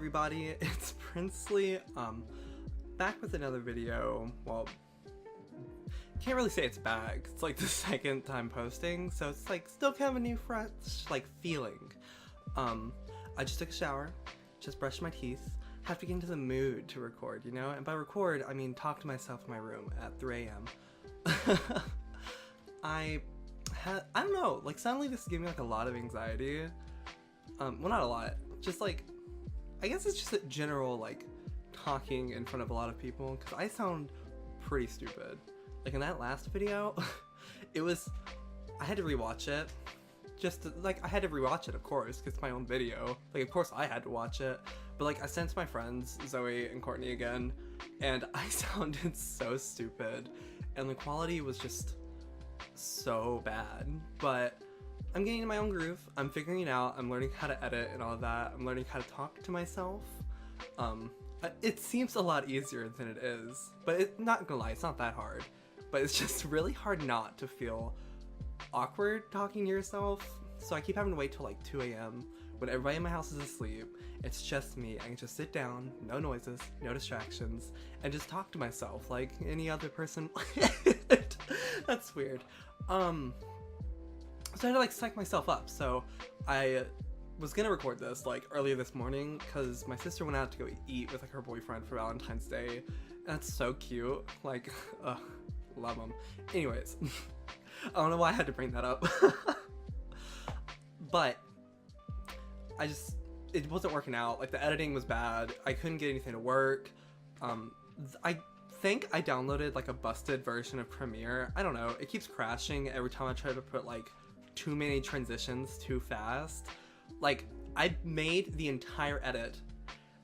everybody, it's Princely, back with another video. Well, can't really say it's back, it's like the second time posting, so it's like still kind of a new fresh, like, feeling. I just took a shower, just brushed my teeth, have to get into the mood to record, you know? And by record, I mean talk to myself in my room at 3 a.m. I don't know, like suddenly this is giving me like a lot of anxiety. Well, not a lot, just like, I guess it's just a general like talking in front of a lot of people, because I sound pretty stupid. Like in that last video, I had to rewatch it. I had to rewatch it, of course, because it's my own video. Like, of course I had to watch it. But like, I sent it to my friends, Zoe and Courtney again, and I sounded so stupid. And the quality was just so bad. But I'm getting in my own groove. I'm figuring it out. I'm learning how to edit and all of that. I'm learning how to talk to myself. It seems a lot easier than it is. But not gonna lie, it's not that hard. But it's just really hard not to feel awkward talking to yourself. So I keep having to wait till like 2 a.m. when everybody in my house is asleep. It's just me. I can just sit down, no noises, no distractions, and just talk to myself like any other person. That's weird. So I had to like psych myself up. So I was gonna record this like earlier this morning because my sister went out to go eat with like her boyfriend for Valentine's Day. And that's so cute. Like, love them. Anyways, I don't know why I had to bring that up. But it wasn't working out. Like the editing was bad. I couldn't get anything to work. I think I downloaded like a busted version of Premiere. I don't know. It keeps crashing every time I try to put like too many transitions too fast. Like I made the entire edit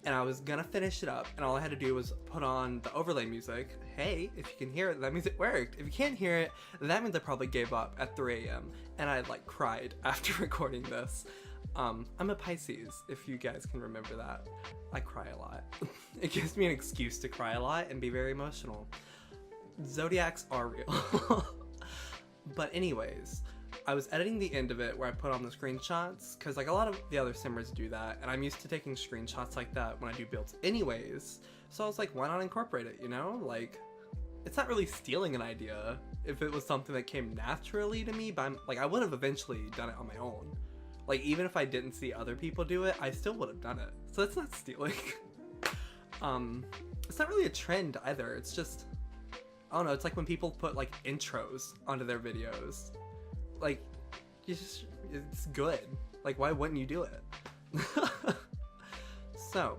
and I was gonna finish it up and all I had to do was put on the overlay music. Hey, if you can hear it, that means it worked. If you can't hear it, that means I probably gave up at 3 a.m. and I like cried after recording this. I'm a Pisces, if you guys can remember that. I cry a lot. It gives me an excuse to cry a lot and be very emotional. Zodiacs are real. But anyways, I was editing the end of it where I put on the screenshots, because like a lot of the other simmers do that, and I'm used to taking screenshots like that when I do builds anyways. So I was like, why not incorporate it, you know? Like, it's not really stealing an idea if it was something that came naturally to me, but like I would have eventually done it on my own. Like even if I didn't see other people do it, I still would have done it. So it's not stealing. It's not really a trend either. It's just, I don't know, it's like when people put like intros onto their videos. Like, it's good. Like, why wouldn't you do it? So,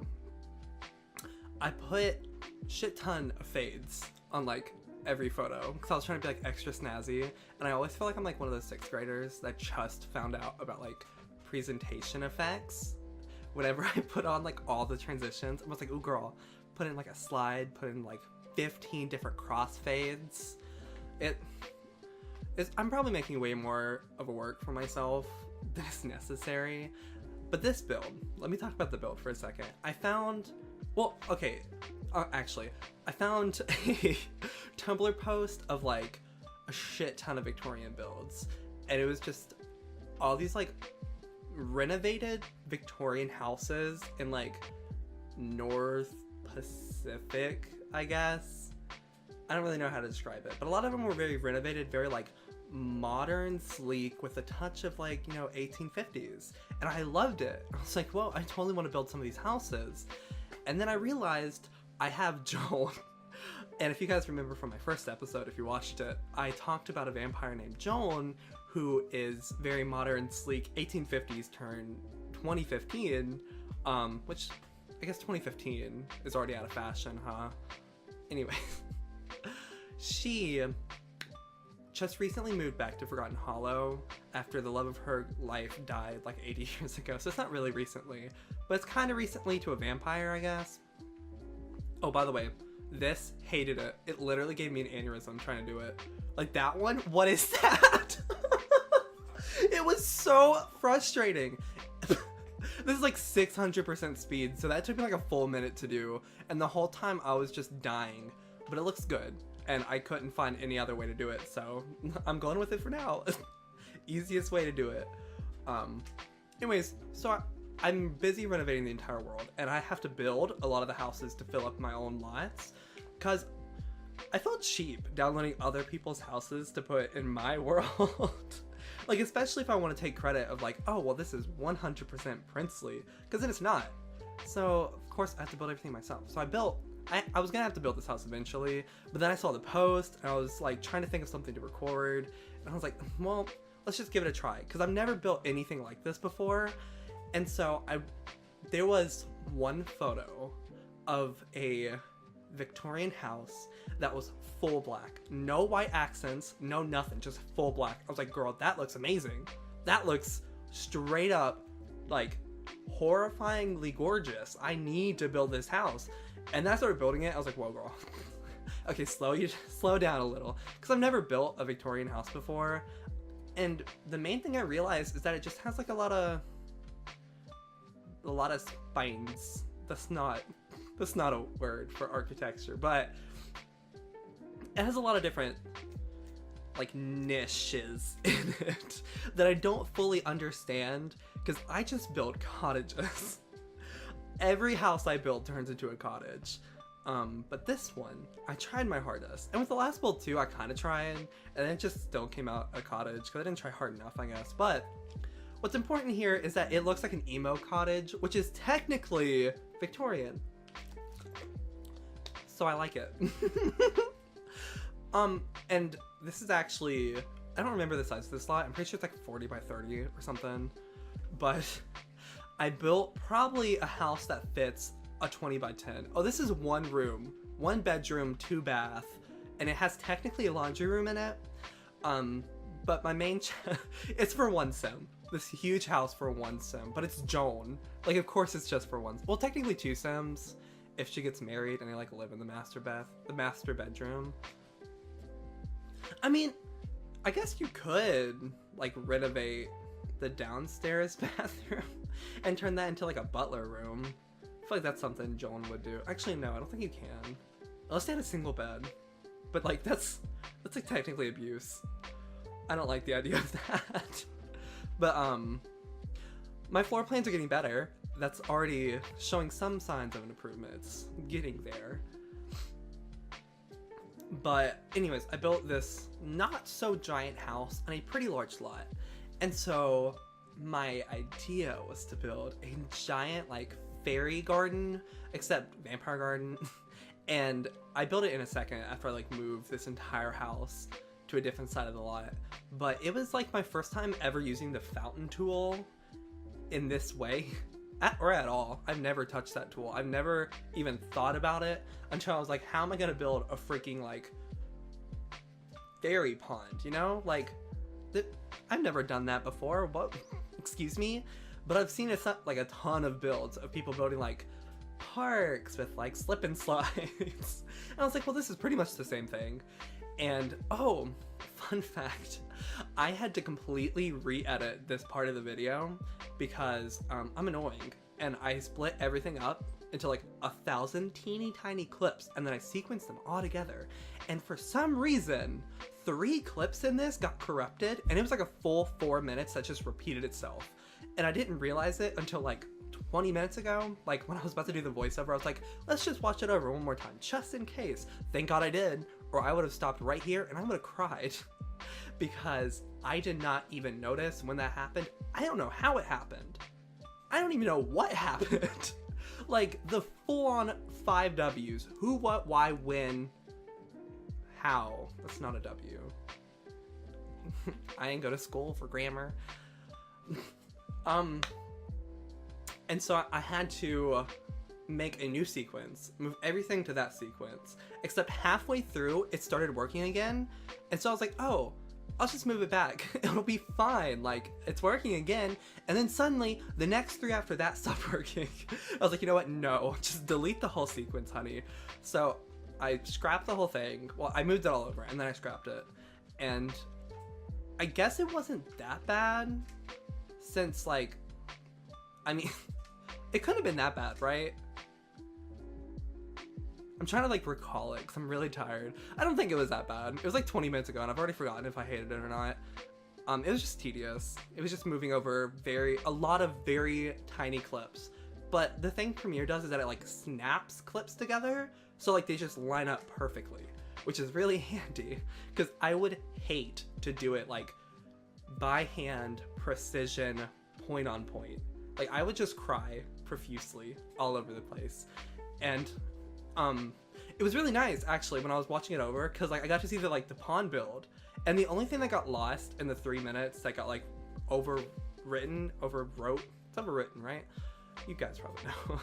I put shit ton of fades on like every photo because I was trying to be like extra snazzy, and I always feel like I'm like one of those 6th graders that just found out about like presentation effects. Whenever I put on like all the transitions, I was like, ooh girl, put in like a slide, put in like 15 different crossfades. I'm probably making way more of a work for myself than is necessary. But this build, let me talk about the build for a second. I found I found a Tumblr post of like a shit ton of Victorian builds. And it was just all these like renovated Victorian houses in like North Pacific, I guess. I don't really know how to describe it, but a lot of them were very renovated, very like modern, sleek, with a touch of like, you know, 1850s. And I loved it. I was like, well, I totally want to build some of these houses. And then I realized I have Joan. And if you guys remember from my first episode, if you watched it, I talked about a vampire named Joan who is very modern, sleek, 1850s turn 2015, which I guess 2015 is already out of fashion, huh? Anyway, she just recently moved back to Forgotten Hollow after the love of her life died like 80 years ago, so it's not really recently, but it's kind of recently to a vampire, I guess. Oh, by the way, this, hated it. It literally gave me an aneurysm trying to do it. Like that one? What is that? It was so frustrating. This is like 600% speed, so that took me like a full minute to do, and the whole time I was just dying, but it looks good. And I couldn't find any other way to do it, so I'm going with it for now. Easiest way to do it. Anyways, so I'm busy renovating the entire world, and I have to build a lot of the houses to fill up my own lots, because I felt cheap downloading other people's houses to put in my world. Like, especially if I want to take credit of like, oh, well, this is 100% Princely, because then it's not. So, of course, I have to build everything myself. So I was gonna have to build this house eventually, but then I saw the post, and I was like trying to think of something to record, and I was like, well, let's just give it a try, because I've never built anything like this before. And so there was one photo of a Victorian house that was full black, no white accents, no nothing, just full black. I was like, girl, that looks amazing. That looks straight up like horrifyingly gorgeous. I need to build this house. And then I started building it. I was like, whoa, girl. Okay, slow down a little, because I've never built a Victorian house before. And the main thing I realized is that it just has like a lot of spines. That's not a word for architecture, but it has a lot of different like niches in it that I don't fully understand, because I just build cottages. Every house I build turns into a cottage. But this one, I tried my hardest. And with the last build too, I kind of tried, and it just still came out a cottage, because I didn't try hard enough, I guess. But what's important here is that it looks like an emo cottage, which is technically Victorian. So I like it. And this is actually, I don't remember the size of this lot. I'm pretty sure it's like 40 by 30 or something. But I built probably a house that fits a 20 by 10. Oh, this is one room, 1 bedroom, 2 bath, and it has technically a laundry room in it. But my main, it's for 1 sim. This huge house for 1 sim, but it's Joan. Like, of course it's just for 1. Well, technically 2 sims if she gets married and they like live in the master bedroom. I mean, I guess you could like renovate the downstairs bathroom and turn that into like a butler room. I feel like that's something Joan would do. Actually, no, I don't think you can. Unless they had a single bed. But like, that's like technically abuse. I don't like the idea of that. But my floor plans are getting better. That's already showing some signs of an improvement. It's getting there. But anyways, I built this not so giant house on a pretty large lot. And so my idea was to build a giant like fairy garden, except vampire garden. And I built it in a second after I like moved this entire house to a different side of the lot. But it was like my first time ever using the fountain tool in this way. Or at all. I've never touched that tool. I've never even thought about it until I was like, how am I gonna build a freaking like fairy pond, you know? Like, I've never done that before. What? Excuse me? But I've seen like a ton of builds of people building like parks with like slip and slides. And I was like, well, this is pretty much the same thing. And oh, fun fact, I had to completely re-edit this part of the video because I'm annoying, and I split everything up into like 1,000 teeny tiny clips, and then I sequenced them all together. And for some reason, 3 clips in this got corrupted, and it was like a full 4 minutes that just repeated itself. And I didn't realize it until like 20 minutes ago. Like when I was about to do the voiceover, I was like, let's just watch it over one more time, just in case. Thank God I did, or I would have stopped right here and I would have cried. Because I did not even notice when that happened. I don't know how it happened. I don't even know what happened. Like the full-on 5 W's. Who, what, why, when, how. That's not a W. I didn't go to school for grammar. And so I had to make a new sequence, move everything to that sequence, except halfway through it started working again. And so I was like, oh, I'll just move it back. It'll be fine. Like, it's working again. And then suddenly the next 3 after that stopped working. I was like, you know what? No, just delete the whole sequence, honey. So I scrapped the whole thing. Well, I moved it all over and then I scrapped it. And I guess it wasn't that bad since, like, I mean, it couldn't have been that bad, right? I'm trying to like recall it because I'm really tired. I don't think it was that bad. It was like 20 minutes ago and I've already forgotten if I hated it or not. It was just tedious. It was just moving over a lot of very tiny clips. But the thing Premiere does is that it like snaps clips together, so like they just line up perfectly, which is really handy, because I would hate to do it like by hand, precision, point on point. Like I would just cry profusely all over the place. And it was really nice actually when I was watching it over, because like I got to see the pawn build, and the only thing that got lost in the 3 minutes that got like overwrote, it's overwritten, right? You guys probably know.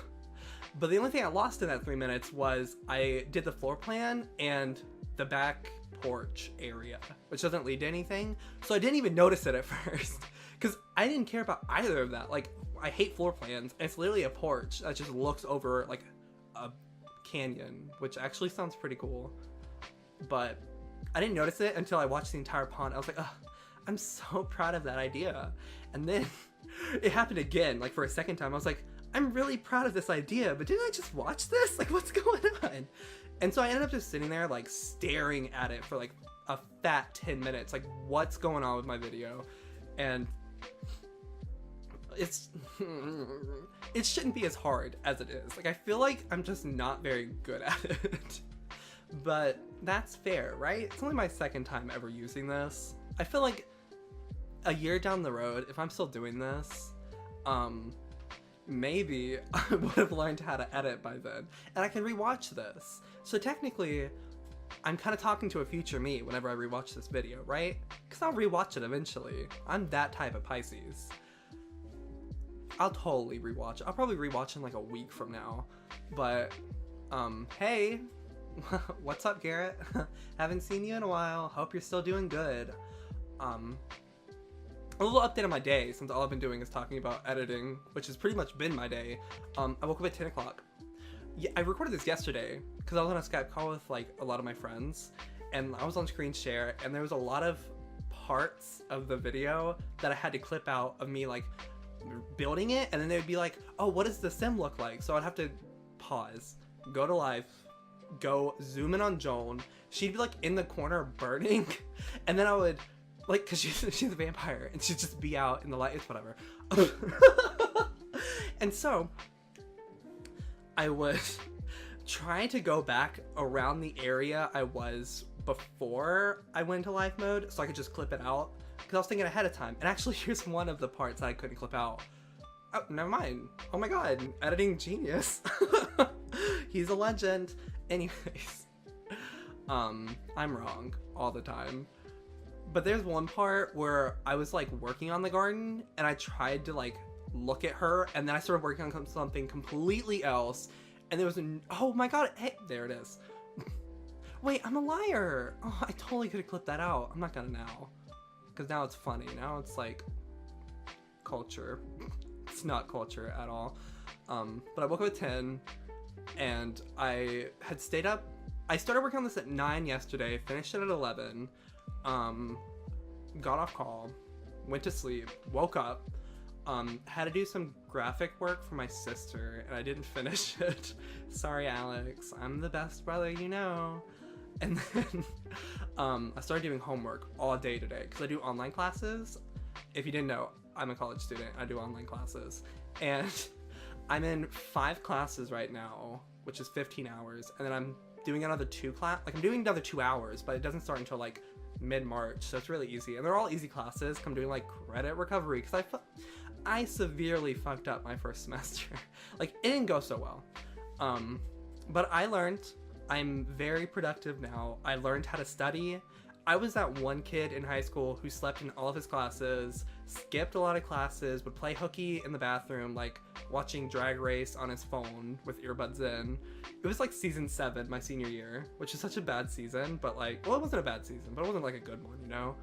But the only thing I lost in that 3 minutes was I did the floor plan and the back porch area, which doesn't lead to anything. So I didn't even notice it at first, because I didn't care about either of that. Like, I hate floor plans, and it's literally a porch that just looks over like a canyon, which actually sounds pretty cool. But I didn't notice it until I watched the entire pond. I was like, ugh, I'm so proud of that idea. And then it happened again, like for a second time. I was like, I'm really proud of this idea, but didn't I just watch this? Like, what's going on? And so I ended up just sitting there like staring at it for like a fat 10 minutes, like what's going on with my video? And it shouldn't be as hard as it is. Like, I feel like I'm just not very good at it. But that's fair, right? It's only my second time ever using this. I feel like a year down the road, if I'm still doing this, maybe I would have learned how to edit by then, and I can rewatch this. So technically, I'm kind of talking to a future me whenever I rewatch this video, right? Because I'll rewatch it eventually. I'm that type of Pisces. I'll totally rewatch it. I'll probably rewatch in like a week from now. But, hey, what's up, Garrett? Haven't seen you in a while. Hope you're still doing good. A little update on my day, since all I've been doing is talking about editing, which has pretty much been my day. I woke up at 10 o'clock. Yeah, I recorded this yesterday because I was on a Skype call with like a lot of my friends, and I was on screen share, and there was a lot of parts of the video that I had to clip out of me like building it, and then they would be like, oh, what does the sim look like? So I'd have to pause, go to live, go zoom in on Joan. She'd be like in the corner burning, and then I would like, cause she's a vampire, and she'd just be out in the light. It's whatever. And so I would try to go back around the area I was before I went into live mode, so I could just clip it out, because I was thinking ahead of time. And actually, here's one of the parts that I couldn't clip out. Oh, never mind. Oh my god, editing genius. He's a legend. Anyways, I'm wrong all the time. But there's one part where I was like working on the garden, and I tried to like look at her, and then I started working on something completely else, and there was oh my god, hey, there it is. Wait, I'm a liar. Oh, I totally could have clipped that out. I'm not gonna now, because now it's funny. Now it's like culture. It's not culture at all. But I woke up at 10, and I had stayed up. I started working on this at 9 yesterday, finished it at 11, got off call, went to sleep, woke up, had to do some graphic work for my sister, and I didn't finish it. Sorry, Alex. I'm the best brother you know. And then I started doing homework all day today, because I do online classes. If you didn't know, I'm a college student. I do online classes. And I'm in 5 classes right now, which is 15 hours. And then I'm doing another 2 I'm doing another 2 hours, but it doesn't start until like mid-March, so it's really easy. And they're all easy classes. I'm doing like credit recovery, because I severely fucked up my first semester. Like, it didn't go so well. But I learned. I'm very productive now. I learned how to study. I was that one kid in high school who slept in all of his classes, skipped a lot of classes, would play hooky in the bathroom, like watching Drag Race on his phone with earbuds in. It was like season 7, my senior year, which is such a bad season, but like, well, it wasn't a bad season, but it wasn't like a good one, you know?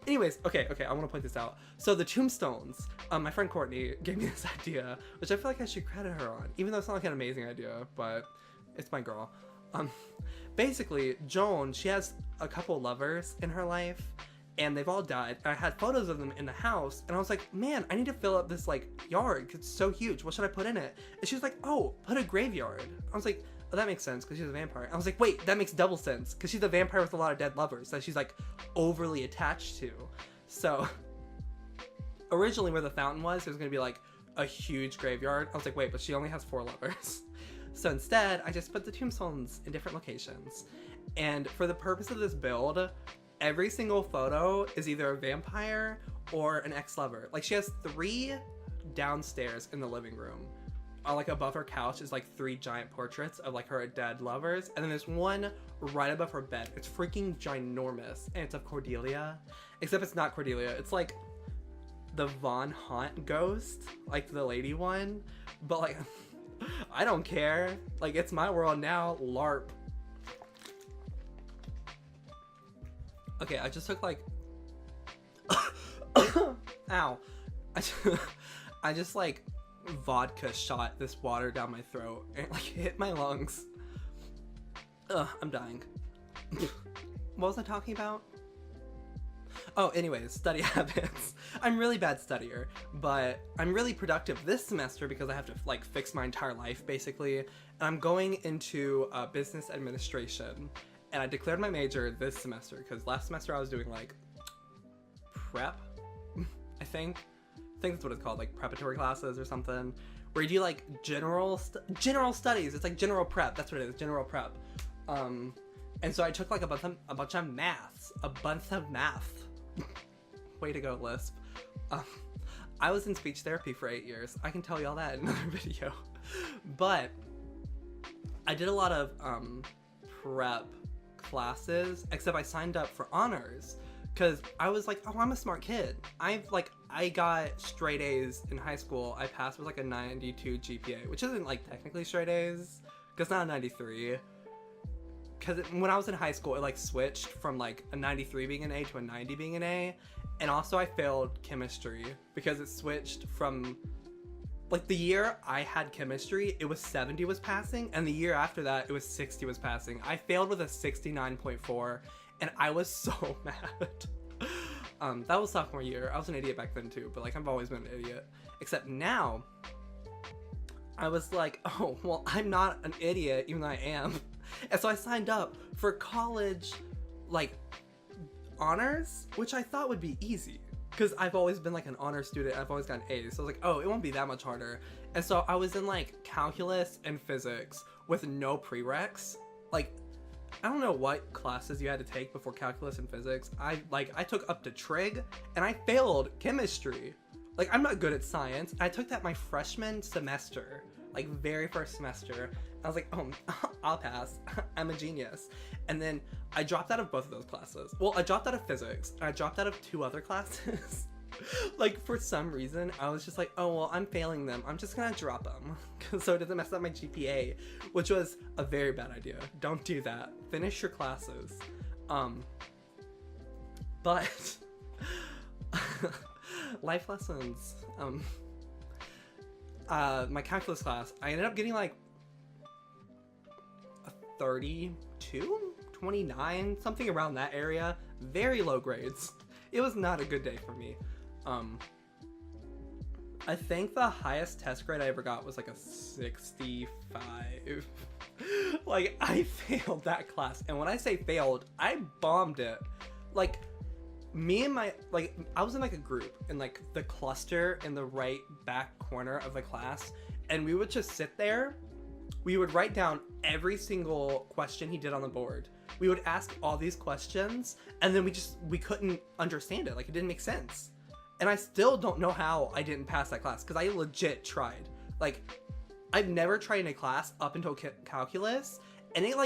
Anyways, okay, I want to point this out. So the tombstones, my friend Courtney gave me this idea, which I feel like I should credit her on, even though it's not like an amazing idea, but it's my girl. Basically, Joan, she has a couple lovers in her life, and they've all died. I had photos of them in the house, and I was like, man, I need to fill up this like yard, because it's so huge. What should I put in it? And she was like, oh, put a graveyard. I was like, oh, that makes sense, because she's a vampire. I was like, wait, that makes double sense, because she's a vampire with a lot of dead lovers that she's like overly attached to. So originally where the fountain was, there was going to be like a huge graveyard. I was like, wait, but she only has 4 lovers. So instead, I just put the tombstones in different locations. And for the purpose of this build, every single photo is either a vampire or an ex-lover. Like, she has 3 downstairs in the living room. Like above her couch is like 3 giant portraits of like her dead lovers, and then there's one right above her bed. It's freaking ginormous, and it's of Cordelia, except it's not Cordelia. It's like the Von Haunt ghost, like the lady one, but like I don't care. Like, it's my world now. LARP. Okay, I just took like ow. I just like vodka shot this water down my throat and it like hit my lungs. Ugh, I'm dying. What was I talking about? Oh, anyways, study habits. I'm really bad studier, but I'm really productive this semester because I have to like fix my entire life basically. And I'm going into business administration, and I declared my major this semester because last semester I was doing like prep, I think that's what it's called, like preparatory classes or something, where you do like general studies. It's like general prep. That's what it is, general prep. And so I took like a bunch of math. Way to go, Lisp. I was in speech therapy for 8 years. I can tell you all that in another video. But I did a lot of prep classes, except I signed up for honors because I was like, oh, I'm a smart kid. I got straight A's in high school. I passed with like a 92 GPA, which isn't like technically straight A's because it's not a 93. Because when I was in high school, it like switched from like a 93 being an A to a 90 being an A. And also I failed chemistry because it switched from like the year I had chemistry, it was 70 was passing. And the year after that, it was 60 was passing. I failed with a 69.4 and I was so mad. That was sophomore year. I was an idiot back then too, but like I've always been an idiot. Except now, I was like, oh, well, I'm not an idiot, even though I am. And so I signed up for college, like, honors, which I thought would be easy. Because I've always been like an honor student. I've always gotten A's. So I was like, oh, it won't be that much harder. And so I was in like calculus and physics with no prereqs. Like, I don't know what classes you had to take before calculus and physics. I took up to trig and I failed chemistry. Like, I'm not good at science. I took that my freshman semester, like very first semester. I was like, oh, I'll pass. I'm a genius. And then I dropped out of both of those classes. Well, I dropped out of physics and I dropped out of 2 other classes. Like, for some reason, I was just like, oh, well, I'm failing them. I'm just gonna drop them so it doesn't mess up my GPA, which was a very bad idea. Don't do that. Finish your classes. But life lessons. My calculus class, I ended up getting like a 32, 29, something around that area. Very low grades. It was not a good day for me. I think the highest test grade I ever got was like a 65. Like, I failed that class. And when I say failed, I bombed it. Like, me and my, like, I was in like a group in like the cluster in the right back corner of the class, and we would just sit there. We would write down every single question he did on the board. We would ask all these questions, and then we couldn't understand it. Like, it didn't make sense. And I still don't know how I didn't pass that class, because I legit tried. Like, I've never tried in a class up until calculus, and it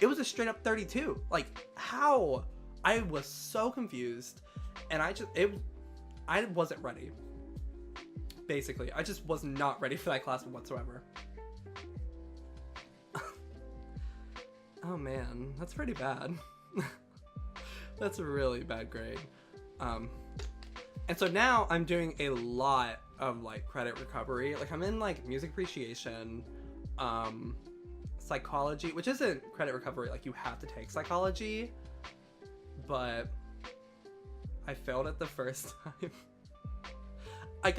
was a straight up 32. Like, how? I was so confused, and I wasn't ready. Basically, I just was not ready for that class whatsoever. Oh man, that's pretty bad. That's a really bad grade. And so now I'm doing a lot of like credit recovery. Like, I'm in like music appreciation, psychology, which isn't credit recovery. Like, you have to take psychology, but I failed it the first time. I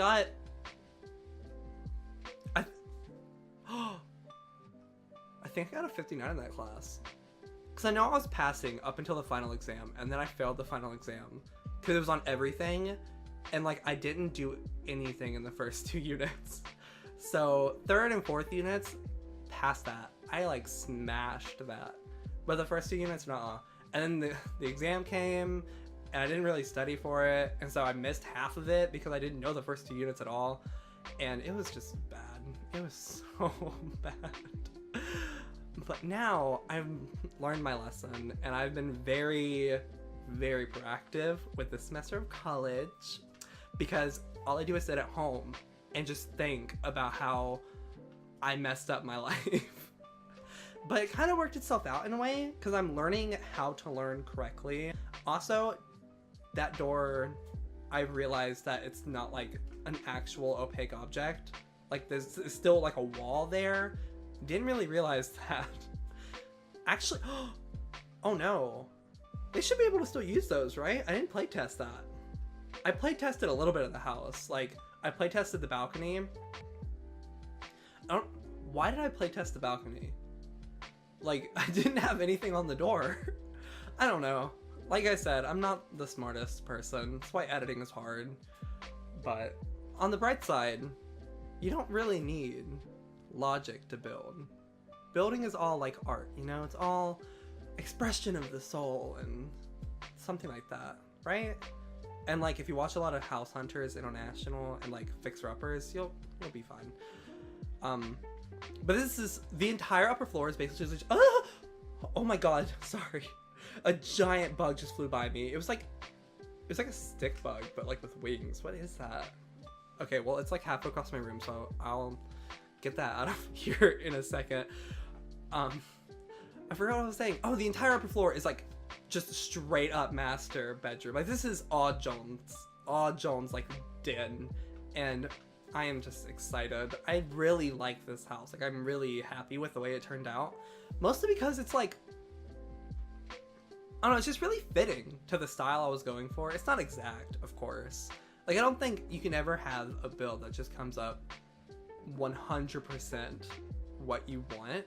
think I got a 59 in that class. Because I know I was passing up until the final exam, and then I failed the final exam. because it was on everything, and like I didn't do anything in the first 2 units. So 3rd and 4th units, past that, I like smashed that. But the first 2 units, nuh-uh. And then the exam came, and I didn't really study for it, and so I missed half of it because I didn't know the first 2 units at all, and it was just bad. It was so bad. But now I've learned my lesson, and I've been very, very proactive with the semester of college, because all I do is sit at home and just think about how I messed up my life. But it kind of worked itself out in a way, because I'm learning how to learn correctly. Also, that door, I realized that it's not like an actual opaque object. Like there's still like a wall there. Didn't really realize that. Actually, oh no. They should be able to still use those, right? I didn't play test that. I play tested a little bit of the house. Like I play tested the balcony. Why did I play test the balcony? Like I didn't have anything on the door. I don't know. Like I said, I'm not the smartest person. That's why editing is hard. But on the bright side, you don't really need logic to build. Building is all like art, you know? It's all expression of the soul and something like that, right? And like if you watch a lot of House Hunters International and like Fixer Uppers, you'll be fine. But this is the entire upper floor is basically just oh my god, sorry. A giant bug just flew by me. It was like a stick bug, but like with wings. What is that? Okay, well it's like half across my room, so I'll get that out of here in a second. I forgot what I was saying. Oh, the entire upper floor is like just straight up master bedroom. Like this is Odd Jones like den, and I am just excited. I really like this house. Like I'm really happy with the way it turned out, mostly because it's like, I don't know, it's just really fitting to the style I was going for. It's not exact, of course. Like I don't think you can ever have a build that just comes up 100% what you want,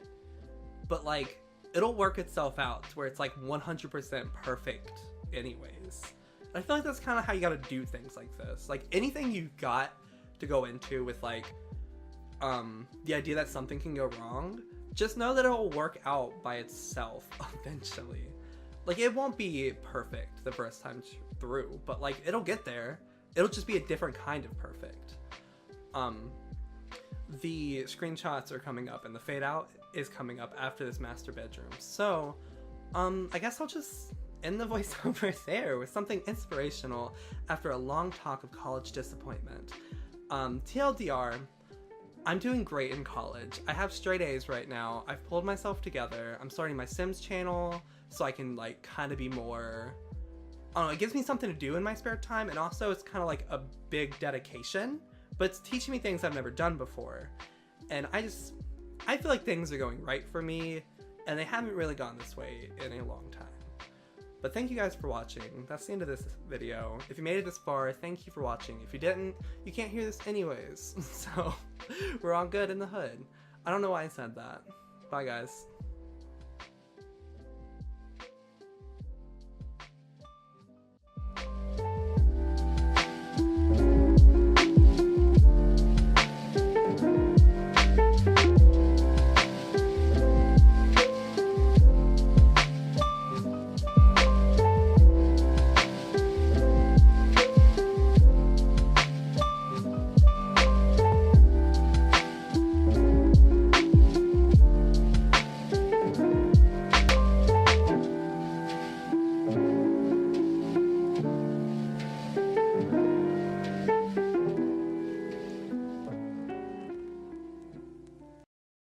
but like it'll work itself out to where it's like 100% perfect anyways. I feel like that's kind of how you gotta do things like this. Like anything you got to go into with like the idea that something can go wrong, just know that it will work out by itself eventually. Like it won't be perfect the first time through, but like it'll get there. It'll just be a different kind of perfect. The screenshots are coming up and the fade out is coming up after this master bedroom. So I guess I'll just end the voiceover there with something inspirational after a long talk of college disappointment. TLDR, I'm doing great in college. I have straight A's right now. I've pulled myself together. I'm starting my Sims channel so I can like kind of be more, I don't know, it gives me something to do in my spare time, and also it's kind of like a big dedication, but it's teaching me things I've never done before. And I feel like things are going right for me, and they haven't really gone this way in a long time. But thank you guys for watching. That's the end of this video. If you made it this far, thank you for watching. If you didn't, you can't hear this anyways. So we're all good in the hood. I don't know why I said that. Bye guys.